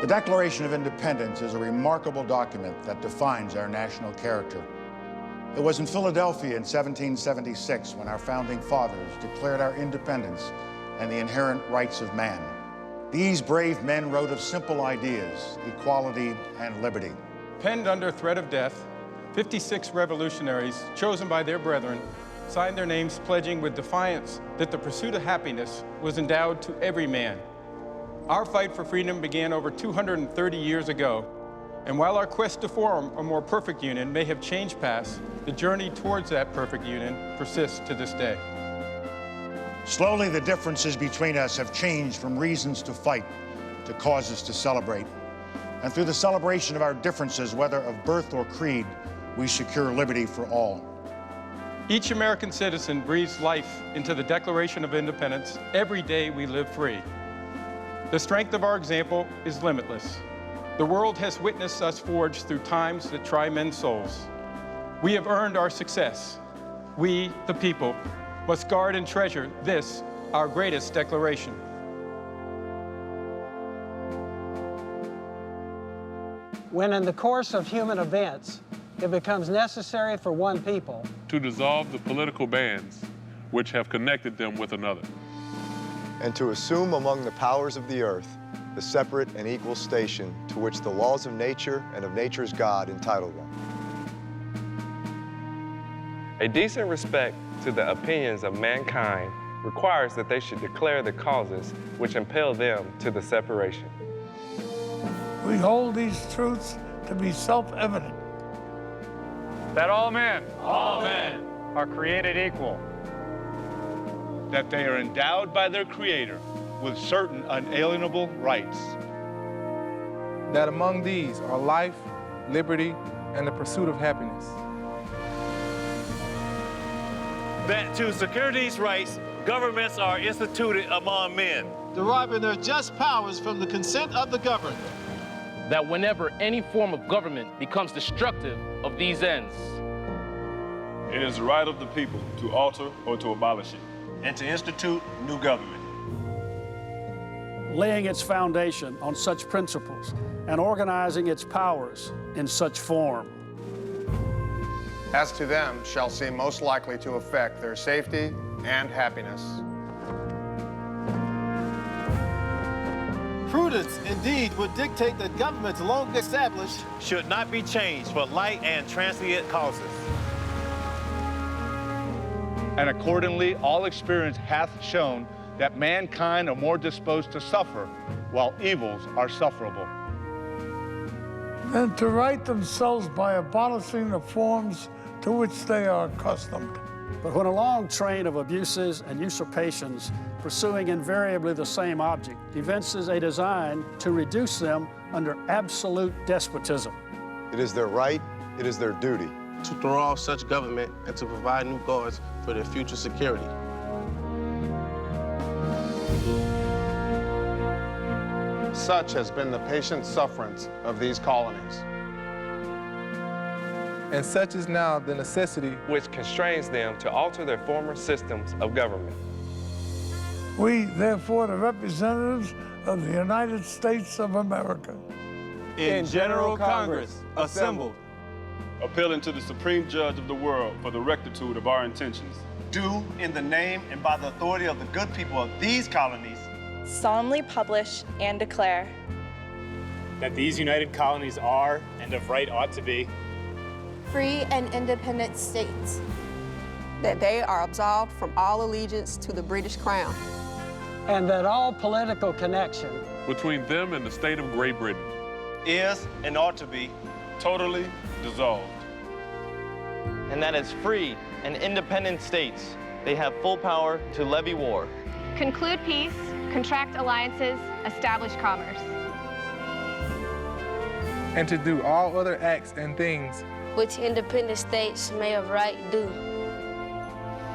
The Declaration of Independence is a remarkable document that defines our national character. It was in Philadelphia in 1776 when our founding fathers declared our independence and the inherent rights of man. These brave men wrote of simple ideas, equality and liberty. Penned under threat of death, 56 revolutionaries chosen by their brethren signed their names pledging with defiance that the pursuit of happiness was endowed to every man. Our fight for freedom began over 230 years ago, and while our quest to form a more perfect union may have changed past, the journey towards that perfect union persists to this day. Slowly, the differences between us have changed from reasons to fight to causes to celebrate. And through the celebration of our differences, whether of birth or creed, we secure liberty for all. Each American citizen breathes life into the Declaration of Independence every day we live free. The strength of our example is limitless. The world has witnessed us forge through times that try men's souls. We have earned our success. We, the people, must guard and treasure this, our greatest declaration. When in the course of human events, it becomes necessary for one people to dissolve the political bands which have connected them with another, and to assume among the powers of the earth the separate and equal station to which the laws of nature and of nature's God entitle them. A decent respect to the opinions of mankind requires that they should declare the causes which impel them to the separation. We hold these truths to be self-evident. That all men are created equal. That they are endowed by their Creator with certain unalienable rights. That among these are life, liberty, and the pursuit of happiness. That to secure these rights, governments are instituted among men, deriving their just powers from the consent of the governed. That whenever any form of government becomes destructive of these ends, it is the right of the people to alter or to abolish it, and to institute new government. Laying its foundation on such principles and organizing its powers in such form as to them shall seem most likely to affect their safety and happiness. Prudence, indeed, would dictate that governments long established should not be changed for light and transient causes. And accordingly, all experience hath shown that mankind are more disposed to suffer, while evils are sufferable. And to right themselves by abolishing the forms to which they are accustomed. But when a long train of abuses and usurpations, pursuing invariably the same object, evinces a design to reduce them under absolute despotism, it is their right, it is their duty to throw off such government and to provide new guards for their future security. Such has been the patient sufferance of these colonies. And such is now the necessity which constrains them to alter their former systems of government. We, therefore, the representatives of the United States of America, in General Congress, assembled, appealing to the Supreme Judge of the world for the rectitude of our intentions, do, in the name and by the authority of the good people of these colonies, solemnly publish and declare that these united colonies are, and of right ought to be, free and independent states. That they are absolved from all allegiance to the British Crown. And that all political connection between them and the state of Great Britain is and ought to be totally dissolved. And that as free and independent states, they have full power to levy war, conclude peace, contract alliances, establish commerce, and to do all other acts and things which independent states may of right do.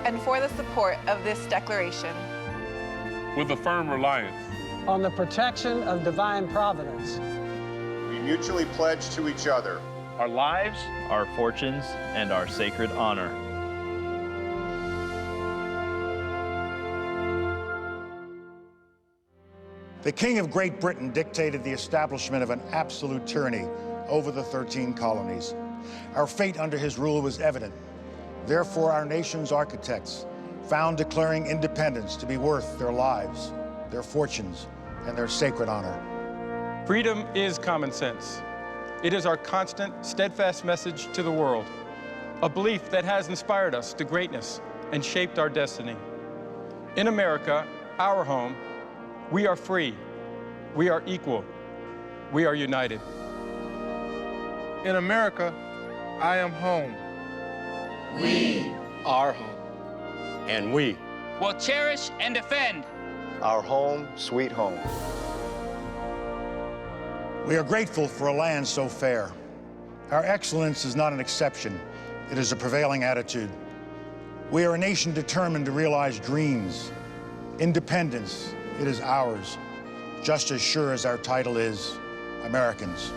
And for the support of this declaration, with a firm reliance on the protection of divine providence, we mutually pledge to each other our lives, our fortunes, and our sacred honor. The King of Great Britain dictated the establishment of an absolute tyranny over the 13 colonies. Our fate under his rule was evident. Therefore, our nation's architects found declaring independence to be worth their lives, their fortunes, and their sacred honor. Freedom is common sense. It is our constant, steadfast message to the world, a belief that has inspired us to greatness and shaped our destiny. In America, our home, we are free, we are equal, we are united. In America, I am home. We are home. And we will cherish and defend our home, sweet home. We are grateful for a land so fair. Our excellence is not an exception. It is a prevailing attitude. We are a nation determined to realize dreams. Independence, it is ours, just as sure as our title is Americans.